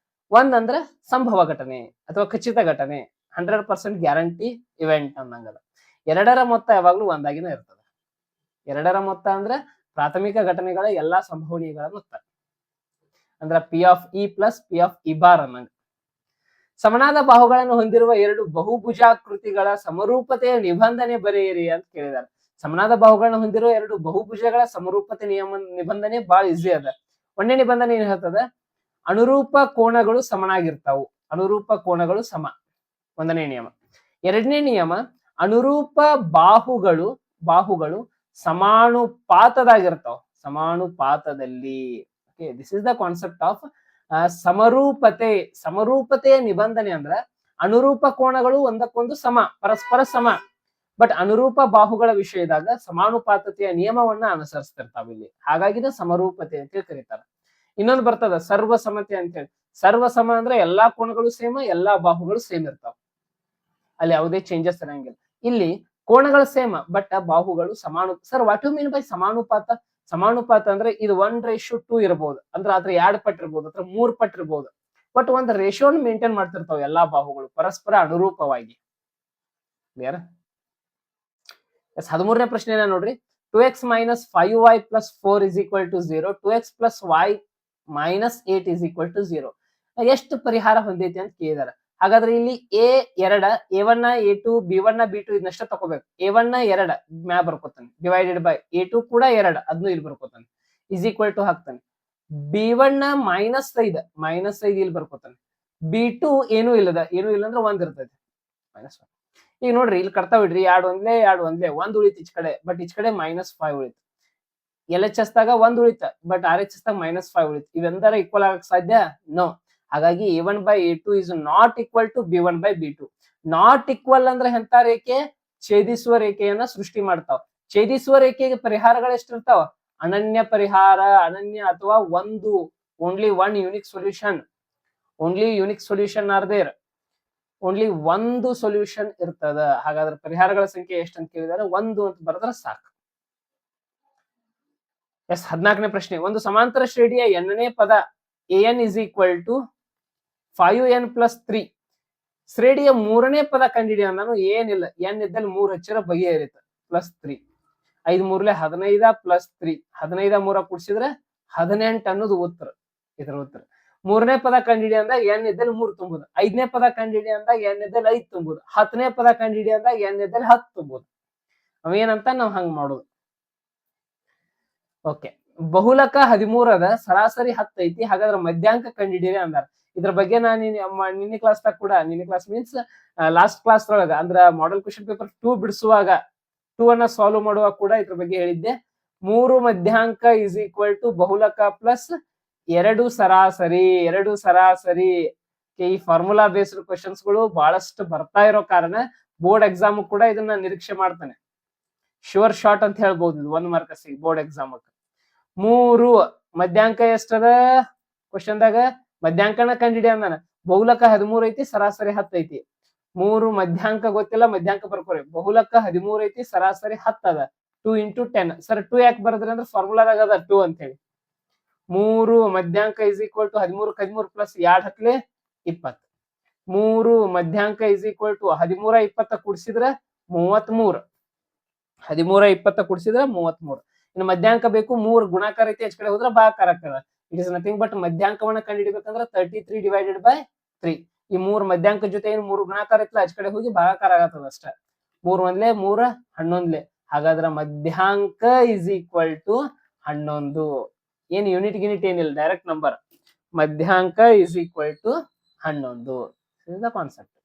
1 ಅಂದ್ರ ಸಂಭವ ಘಟನೆ ಅಥವಾ ಖಚಿತ ಘಟನೆ, 100% ಗ್ಯಾರಂಟಿ ಇವೆಂಟ್ ಅನ್ನಂಗದ. ಎರಡರ ಮೊತ್ತ ಯಾವಾಗ್ಲೂ 1 ಆಗಿನ ಇರ್ತದೆ. ಎರಡರ ಮೊತ್ತ ಅಂದ್ರ ಪ್ರಾಥಮಿಕ ಘಟನೆಗಳ ಎಲ್ಲಾ ಸಂಭವನೀಯಗಳ ಮೊತ್ತ ಅಂದ್ರ P(E) + P(E)* ಅನ್ನಂಗ. ಸಮನಾದ ಬಾಹುಗಳನ್ನು ಹೊಂದಿರುವ ಎರಡು ಬಹುಭುಜಾಕೃತಿಗಳ ಸಮರೂಪತೆಯ ನಿಬಂಧನೆ ಬರೆಯಿರಿ ಅಂತ ಕೇಳಿದಾರೆ. ಸಮನಾದ ಬಾಹುಗಳನ್ನ ಹೊಂದಿರುವ ಎರಡು ಬಹುಭುಜಗಳ ಸಮರೂಪತೆ ನಿಬಂಧನೆ ಬಹಳ ಈಸಿ ಅದ. ಒಂದನೇ ನಿಬಂಧನೆ ಏನ್ ಹೇಳ್ತದ? ಅನುರೂಪ ಕೋನಗಳು ಸಮನಾಗಿರ್ತಾವು. ಅನುರೂಪ ಕೋನಗಳು ಸಮ, ಒಂದನೇ ನಿಯಮ. ಎರಡನೇ ನಿಯಮ, ಅನುರೂಪ ಬಾಹುಗಳು ಸಮಾನುಪಾತದಾಗಿರ್ತಾವ, ಸಮಾನುಪಾತದಲ್ಲಿ. This is the concept of ಸಮರೂಪತೆಯ ನಿಬಂಧನೆ ಅಂದ್ರ ಅನುರೂಪ ಕೋನಗಳು ಒಂದಕ್ಕೊಂದು ಸಮ, ಪರಸ್ಪರ ಸಮ. ಬಟ್ ಅನುರೂಪ ಬಾಹುಗಳ ವಿಷಯದಾಗ ಸಮಾನುಪಾತತೆಯ ನಿಯಮವನ್ನ ಅನುಸರಿಸ್ತಿರ್ತಾವ ಇಲ್ಲಿ. ಹಾಗಾಗಿ ಸಮರೂಪತೆ ಅಂತ ಕರೀತಾರೆ. ಇನ್ನೊಂದು ಬರ್ತದ ಸರ್ವಸಮತೆ ಅಂತೇಳಿ. ಸರ್ವಸಮ ಅಂದ್ರೆ ಎಲ್ಲಾ ಕೋನಗಳು ಸೇಮ್, ಎಲ್ಲಾ ಬಾಹುಗಳು ಸೇಮ್ ಇರ್ತಾವ, ಅಲ್ಲಿ ಯಾವುದೇ ಚೇಂಜಸ್ ಇರಂಗಿಲ್ಲ. ಇಲ್ಲಿ ಕೋನಗಳು ಸೇಮ್ ಬಟ್ ಬಾಹುಗಳು sir what you mean by ಸಮಾನುಪಾತ? ಸಮಾನುಪಾತ ಅಂದ್ರೆ ಇದು 1:2 ಇರಬಹುದು, ಅಂದ್ರೆ ಅದ್ರ 2 ಪಟ್ಟು ಇರ್ಬೋದು, ಅಥವಾ 3 ಪಟ್ಟು ಇರ್ಬೋದು. ಬಟ್ ಒಂದು ರೇಷಿಯೋನ್ ಮೇಂಟೈನ್ ಮಾಡ್ತಿರ್ತಾವ ಎಲ್ಲಾ ಬಾಹುಗಳು ಪರಸ್ಪರ ಅನುರೂಪವಾಗಿ. ಕ್ಲಿಯರ್? 13ನೇ ಪ್ರಶ್ನೆ ನೋಡ್ರಿ. 2x - 5y + 4 = 0, 2x + y - 8 = 0. ಎಷ್ಟು ಪರಿಹಾರ ಹೊಂದೈತಿ ಅಂತ ಕೇಳಿದಾರೆ. ಹಾಗಾದ್ರೆ ಇಲ್ಲಿ A2, A1, A2, B1, B2 ಇದನ್ನಷ್ಟ ತಗೋಬೇಕು. A1 2 ಮ್ಯಾ ಬರ್ಕೋತಾನೆ, ಡಿವೈಡೆಡ್ ಬೈ A2 ಕೂಡ 2 ಅದನ್ನು ಇಲ್ಲಿ ಬರ್ಕೋತಾನೆ, = ಹಾಕ್ತಾನೆ. B1 -5 ಇಲ್ಲಿ ಬರ್ಕೋತಾನೆ. B2 ಏನೂ ಇಲ್ಲ ಅಂದ್ರೆ 1 ಇರ್ತೈತಿ, -1. ಈಗ ನೋಡ್ರಿ ಇಲ್ಲಿ ಕರ್ತಾವ್ ಇಡ್ರಿ, 2 ಒಂದ್ಲೆ 1 ಉಳಿತು ಈಚ ಕಡೆ, ಬಟ್ ಈಚ ಕಡೆ -5 ಉಳಿತು. LHS ದಾಗ 1 ಉಳಿತ, ಬಟ್ RHS ದಾಗ -5 ಉಳಿತು. ಇವೆಂದರ ಈಕ್ವಲ್ ಆಗಕ್ ಸಾಧ್ಯ? ನೋ. ಹಾಗಾಗಿ A1/A2 is not equal to B1/B2. Not equal ಅಂದ್ರೆ ಎಂತ ರೇಖೆ? ಛೇದಿಸುವ ರೇಖೆಯನ್ನ ಸೃಷ್ಟಿ ಮಾಡ್ತಾವ. ಛೇದಿಸುವ ರೇಖೆಗೆ ಪರಿಹಾರಗಳು ಎಷ್ಟಿರ್ತಾವ? ಅನನ್ಯ ಪರಿಹಾರ, ಅನನ್ಯ ಅಥವಾ ಒಂದು, only one unique solution. Only unique solution are there. Only ಒಂದು ಸೊಲ್ಯೂಷನ್ ಇರ್ತದ. ಹಾಗಾದ್ರೆ ಪರಿಹಾರಗಳ ಸಂಖ್ಯೆ ಎಷ್ಟು ಅಂತ ಕೇಳಿದಾರೆ? 1 ಅಂತ ಬರೆದ್ರೆ ಸಾಕು. ಎಸ್, 14ನೇ ಪ್ರಶ್ನೆ. ಒಂದು ಸಮಾಂತರ ಶ್ರೇಣಿಯ n-ನೇ ಪದ an = 5n + 3. ಶ್ರೇಣಿಯ 3ನೇ ಪದ ಕಂಡಿಡಿ ಅಂದಾನು ಏನಿಲ್ಲ, n ಇದ್ದಲ್ಲಿ 3 ಹಚ್ಚಿರ ಬಗೆಹರಿತ, +3. 5 3 15 +3, 15 3 ಕೂಡಿಸಿದ್ರೆ 18 ಅನ್ನೋದು ಉತ್ತರ. ಇದರ ಉತ್ತರ. 3ನೇ ಪದ ಕಂಡಿಡಿ ಅಂದಾಗ n ಇದ್ದಲ್ಲಿ 3 ತುಂಬುದು. 5ನೇ ಪದ ಕಂಡಿಡಿ ಅಂದಾಗ n ಇದ್ದಲ್ಲಿ 5 ತುಂಬುದು. 10ನೇ ಪದ ಕಂಡಿಡಿ ಅಂದಾಗ n ಇದ್ದಲ್ಲಿ 10 ತುಂಬುದು. ಅವೇನಂತ ನಾವು ಹಂಗ್ ಮಾಡೋದು. ಓಕೆ, ಬಹುಲಕ 13 ಅದ, ಸರಾಸರಿ 10 ಐತಿ. ಹಾಗಾದ್ರೆ ಮಧ್ಯಾಂಕ ಕಂಡಿಡಿರಿ ಅಂದಾರ. ಇದ್ರ ಬಗ್ಗೆ ನಾನು ನಿನ್ನೆ ಕ್ಲಾಸ್ ಮೀನ್ಸ್ ಲಾಸ್ಟ್ ಕ್ಲಾಸ್ ಒಳಗ ಅಂದ್ರ ಮಾಡೆಲ್ ಕ್ವೆಶ್ಚನ್ ಪೇಪರ್ 2 ಬಿಡಿಸುವಾಗ 2 ಅನ್ನ ಸಾಲ್ವ್ ಮಾಡುವಾಗ ಕೂಡ ಇದ್ರ ಬಗ್ಗೆ ಹೇಳಿದ್ದೆ. 3 ಮಧ್ಯಾಂಕ = ಬಹುಲಕ ಪ್ಲಸ್ 2 ಸರಾಸರಿ. ಈ ಫಾರ್ಮುಲಾ ಬೇಸ್ಡ್ ಕ್ವೆಶ್ಚನ್ಸ್ ಗಳು ಬಹಳಷ್ಟು ಬರ್ತಾ ಇರೋ ಕಾರಣ ಬೋರ್ಡ್ ಎಕ್ಸಾಮ್ ಕೂಡ ಇದನ್ನ ನಿರೀಕ್ಷೆ ಮಾಡ್ತಾನೆ. ಶೂರ್ ಶಾರ್ಟ್ ಅಂತ ಹೇಳ್ಬಹುದು, ಇದು 1 ಮಾರ್ಕ್ ಬೋರ್ಡ್ ಎಕ್ಸಾಮ್. 3 ಮಧ್ಯಾಂಕ ಎಷ್ಟದ ಕ್ವಶನ್ ದಾಗ? ಮಧ್ಯಾಂಕನ ಕಂಡಿಡಿ ಅಂದಾನ. ಬಹುಲಕ 13 ಐತಿ, ಸರಾಸರಿ 10 ಐತಿ. 3 ಮಧ್ಯಾಂಕ ಗೊತ್ತಿಲ್ಲ, ಮಧ್ಯಾಂಕ ಬರ್ಕೋರಿ. ಬಹುಲಕ 13 ಐತಿ, ಸರಾಸರಿ 10 ಅದ. 2 × 10. ಸರ್ 2 ಯಾಕೆ ಬರದ್ರಿ ಅಂದ್ರೆ ಫಾರ್ಮುಲಾದಾಗ ಅದ 2 ಅಂತ ಹೇಳಿ. 3 ಮಧ್ಯಾಂಕ = 13 + 2 = 20. 3 ಮಧ್ಯಾಂಕ = 13 20 ಕೂಡಿಸಿದ್ರೆ 33. 13 20 ಕೂಡಿಸಿದ್ರೆ 33. ಇನ್ನು ಮಧ್ಯಾಂಕ ಬೇಕು, 3 ಗುಣಾಕಾರ ಐತಿ, ಹೆಚ್ಚ ಕಡೆ ಹೋದ್ರೆ ಭಾಗಾಕಾರ ಆಗ್ತದೆ. ಇಟ್ ಇಸ್ ನಥಿಂಗ್ ಬಟ್ ಮಧ್ಯಾಂಕವನ್ನ ಕಂಡುಹಿಡಿಬೇಕಂದ್ರೆ 33 ಡಿವೈಡೆಡ್ ಬೈ 3. ಈ 3 ಮಧ್ಯಾಂಕ ಜೊತೆ ಏನು 3 ಗುಣಾಕಾರ ಐತಲ್ಲ ಆಚ ಕಡೆ ಹೋಗಿ ಭಾಗಾಕಾರ ಆಗತ್ತದ ಅಷ್ಟ. 3 ಒಂದ್ಲೆ 3 11. ಹಾಗಾದ್ರೆ ಮಧ್ಯಾಂಕ ಇಸ್ ಈಕ್ವಲ್ ಟು 11. ಏನು ಯೂನಿಟ್ ಗಿನಿಟ್ ಏನಿಲ್ಲ, ಡೈರೆಕ್ಟ್ ನಂಬರ್. ಮಧ್ಯಾಂಕ is equal to 11. Is the concept.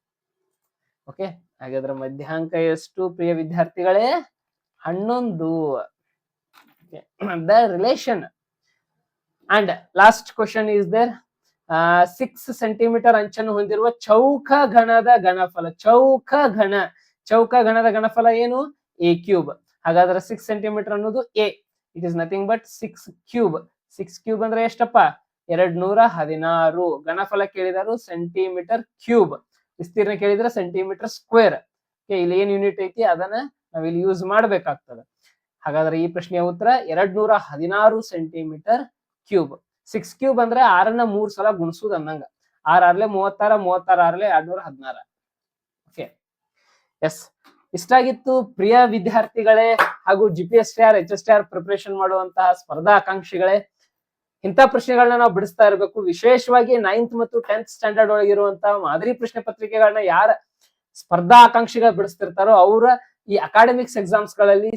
Okay, ಹಾಗಾದ್ರೆ ಮಧ್ಯಾಂಕ ಎಷ್ಟು ಪ್ರಿಯ ವಿದ್ಯಾರ್ಥಿಗಳೇ? 11. The relation. And last question is there. 6 centimetre ಅಂಚನ್ನು ಹೊಂದಿರುವ ಚೌಕ ಘನದ ಘನಫಲ. ಚೌಕ ಘನದ ಘನಫಲ ಏನು? a cube. ಹಾಗಾದ್ರೆ 6 ಸೆಂಟಿಮೀಟರ್ ಅನ್ನೋದು a. It is nothing but 6 cube. 6 cube ಅಂದ್ರೆ ಎಷ್ಟಪ್ಪ? 216. ಘನಫಲ ಕೇಳಿದಾರು ಸೆಂಟಿಮೀಟರ್ ಕ್ಯೂಬ್. ವಿಸ್ತೀರ್ಣ ಕೇಳಿದ್ರೆ ಸೆಂಟಿಮೀಟರ್ ಸ್ಕ್ವೇರ್. ಇಲ್ಲಿ ಏನ್ ಯೂನಿಟ್ ಐತಿ ಅದನ್ನ ನಾವಿಲ್ಲಿ ಯೂಸ್ ಮಾಡ್ಬೇಕಾಗ್ತದೆ. ಹಾಗಾದ್ರೆ ಈ ಪ್ರಶ್ನೆಯ ಉತ್ತರ 216 ಸೆಂಟಿಮೀಟರ್ ಕ್ಯೂಬ್. 6 ಕ್ಯೂಬ್ ಅಂದ್ರೆ 6ನ್ನ 3 ಸಲ ಗುಣಿಸುದು ಅನ್ನಂಗ. 6 6 36, 36 216. ಓಕೆ, ಎಸ್, ಇಷ್ಟಾಗಿತ್ತು ಪ್ರಿಯ ವಿದ್ಯಾರ್ಥಿಗಳೇ ಹಾಗೂ GPSTR HSTR ಪ್ರಿಪರೇಷನ್ ಮಾಡುವಂತಹ ಸ್ಪರ್ಧಾ ಆಕಾಂಕ್ಷಿಗಳೇ. ಇಂಥ ಪ್ರಶ್ನೆಗಳನ್ನ ನಾವು ಬಿಡಿಸ್ತಾ ಇರಬೇಕು. ವಿಶೇಷವಾಗಿ 9th ಮತ್ತು 10th ಸ್ಟ್ಯಾಂಡರ್ಡ್ ಒಳಗಿರುವಂತಹ ಮಾದರಿ ಪ್ರಶ್ನೆ ಪತ್ರಿಕೆಗಳನ್ನ ಯಾರ ಸ್ಪರ್ಧಾ ಆಕಾಂಕ್ಷಿಗಳು ಬಿಡಿಸ್ತಿರ್ತಾರೋ ಅವರ ಈ ಅಕಾಡೆಮಿಕ್ಸ್ ಎಕ್ಸಾಮ್ಸ್ ಗಳಲ್ಲಿ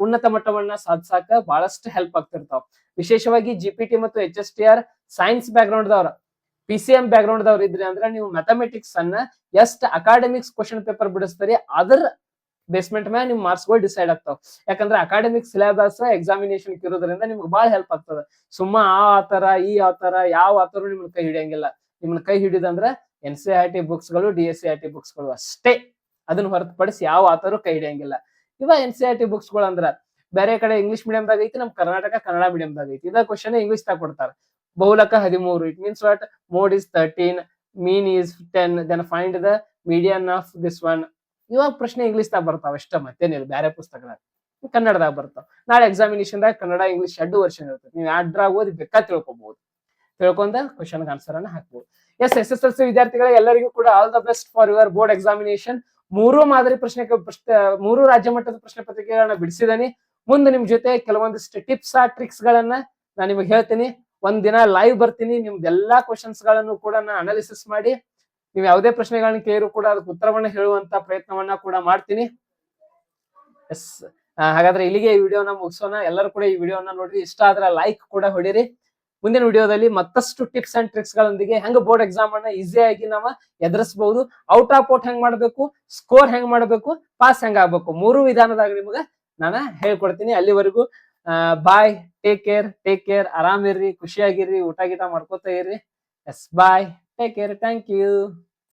ಉನ್ನತ ಮಟ್ಟವನ್ನ ಸಾಧಿಸಾಕ ಬಹಳಷ್ಟು ಹೆಲ್ಪ್ ಆಗ್ತಿರ್ತಾವ. ವಿಶೇಷವಾಗಿ GPT ಮತ್ತು HSTR ಸೈನ್ಸ್ ಬ್ಯಾಕ್ ಗ್ರೌಂಡ್ ದವ್ರ, PCM ಬ್ಯಾಕ್ ಗ್ರೌಂಡ್ ದವ್ರ ಇದ್ರಿ ಅಂದ್ರೆ ನೀವು ಮ್ಯಾಥಮೆಟಿಕ್ಸ್ ಅನ್ನ ಎಷ್ಟು ಅಕಾಡೆಮಿಕ್ಸ್ ಕ್ವಶನ್ ಪೇಪರ್ ಬಿಡಿಸ್ತಾರೆ ಅದರ ಬೇಸ್ಮೆಂಟ್ ಮೇಲೆ ನಿಮ್ ಮಾರ್ಕ್ಸ್ ಗಳು ಡಿಸೈಡ್ ಆಗ್ತಾವ. ಯಾಕಂದ್ರೆ ಅಕಾಡೆಮಿಕ್ ಸಿಲೆಬಸ್ ಎಕ್ಸಾಮಿನೇಷನ್ ಇರೋದ್ರಿಂದ ನಿಮ್ಗೆ ಬಹಳ ಹೆಲ್ಪ್ ಆಗ್ತದ. ಸುಮ್ಮ ಆ ಆತರ ಈ ಆತರ ಯಾವ ಆತರ ನಿಮ್ನ ಕೈ ಹಿಡಿಯಂಗಿಲ್ಲ. ನಿಮ್ನ ಕೈ ಹಿಡಿದಂದ್ರೆ NCERT ಬುಕ್ಸ್ ಗಳು, DSCERT ಬುಕ್ಸ್ ಗಳು ಅಷ್ಟೇ. ಅದನ್ನ ಹೊರತುಪಡಿಸಿ ಯಾವ ಆತರು ಕೈ ಹಿಡಿಯಂಗಿಲ್ಲ. ಇವಾಗ NCERT ಬುಕ್ಸ್ ಗಳು ಅಂದ್ರ ಬೇರೆ ಕಡೆ ಇಂಗ್ಲಿಷ್ ಮೀಡಿಯಂದಾಗ ಐತಿ, ನಮ್ ಕರ್ನಾಟಕ ಕನ್ನಡ ಮೀಡಿಯಂದಾಗ ಐತಿ. ಇದ ಕ್ವಶನ್ ಇಂಗ್ಲಿಷ್ ದಾಗ ಕೊಡ್ತಾರ. ಬಹುಲಕ 13. It means what? Mode is 13, mean is 10, then find the median of this one. ಇವಾಗ ಪ್ರಶ್ನೆ ಇಂಗ್ಲಿಷ್ ದಾಗ ಬರ್ತಾವ ಅಷ್ಟ, ಮತ್ತೇನಿಲ್ಲ. ಬೇರೆ ಪುಸ್ತಕದಾಗ ಕನ್ನಡದಾಗ ಬರ್ತಾವ. ನಾಳೆ ಎಕ್ಸಾಮಿನೇಷನ್ ದಾಗ ಕನ್ನಡ ಇಂಗ್ಲಿಷ್ 2 ವರ್ಷನ್ ಇರ್ತದೆ. ನೀವು ಯಾಡ್ರಾಗ ಓದಿ ಬೇಕಾ ತಿಳ್ಕೊಬಹುದು. ತಿಳ್ಕೊಂಡ ಕ್ವಶನ್ ಆನ್ಸರ್ ಅನ್ನ ಹಾಕ್ಬಹುದು. ಎಸ್, SSLC ವಿದ್ಯಾರ್ಥಿಗಳಿಗೆ ಎಲ್ಲರಿಗೂ ಕೂಡ all the best for your board examination. 3 ಮಾದರಿ ಪ್ರಶ್ನೆ 3 ರಾಜ್ಯ ಮಟ್ಟದ ಪ್ರಶ್ನೆ ಪತ್ರಿಕೆಗಳನ್ನ ಬಿಡಿಸಿದನಿ. ಮುಂದೆ ನಿಮ್ ಜೊತೆ ಕೆಲವೊಂದಿಷ್ಟು ಟಿಪ್ಸ್ ಟ್ರಿಕ್ಸ್ ಗಳನ್ನ ನಾನು ನಿಮಗೆ ಹೇಳ್ತೀನಿ. ಒಂದ್ ದಿನ ಲೈವ್ ಬರ್ತೀನಿ. ನಿಮ್ದೆಲ್ಲಾ ಕ್ವಶನ್ಸ್ ಗಳನ್ನು ಕೂಡ ನಾನು ಅನಾಲಿಸಿಸ್ ಮಾಡಿ ನೀವು ಯಾವುದೇ ಪ್ರಶ್ನೆಗಳನ್ನ ಕೇಳಿದ್ರು ಕೂಡ ಅದಕ್ಕೆ ಉತ್ತರವನ್ನ ಹೇಳುವಂತ ಪ್ರಯತ್ನವನ್ನ ಕೂಡ ಮಾಡ್ತೀನಿ. ಎಸ್, ಹಾಗಾದ್ರೆ ಇಲ್ಲಿಗೆ ಈ ವಿಡಿಯೋನ ಮುಗಿಸೋಣ. ಎಲ್ಲರೂ ಕೂಡ ಈ ವಿಡಿಯೋನ ನೋಡ್ರಿ. ಇಷ್ಟ ಆದ್ರೆ ಲೈಕ್ ಕೂಡ ಹೊಡಿರಿ. ಮುಂದಿನ ವಿಡಿಯೋದಲ್ಲಿ ಮತ್ತಷ್ಟು ಟಿಪ್ಸ್ ಅಂಡ್ ಟ್ರಿಕ್ಸ್ ಗಳೊಂದಿಗೆ ಹೆಂಗ್ ಬೋರ್ಡ್ ಎಕ್ಸಾಮ್ ಅನ್ನ ಈಸಿಯಾಗಿ ನಾವು ಎದುರಿಸಬಹುದು, ಔಟ್ ಆಫ್ ಔಟ್ ಹೆಂಗ್ ಮಾಡ್ಬೇಕು, ಸ್ಕೋರ್ ಹೆಂಗ್ ಮಾಡ್ಬೇಕು, ಪಾಸ್ ಹೆಂಗ್ ಆಗ್ಬೇಕು, 3 ವಿಧಾನದಾಗ ನಿಮ್ಗೆ ನಾನು ಹೇಳ್ಕೊಡ್ತೀನಿ. ಅಲ್ಲಿವರೆಗೂ ಬಾಯ್, ಟೇಕ್ ಕೇರ್, ಆರಾಮಿರ್ರಿ, ಖುಷಿಯಾಗಿರ್ರಿ, ಊಟ ಗೀಟ ಮಾಡ್ಕೋತಾ ಇರ್ರಿ. Yes, bye, take care, thank you.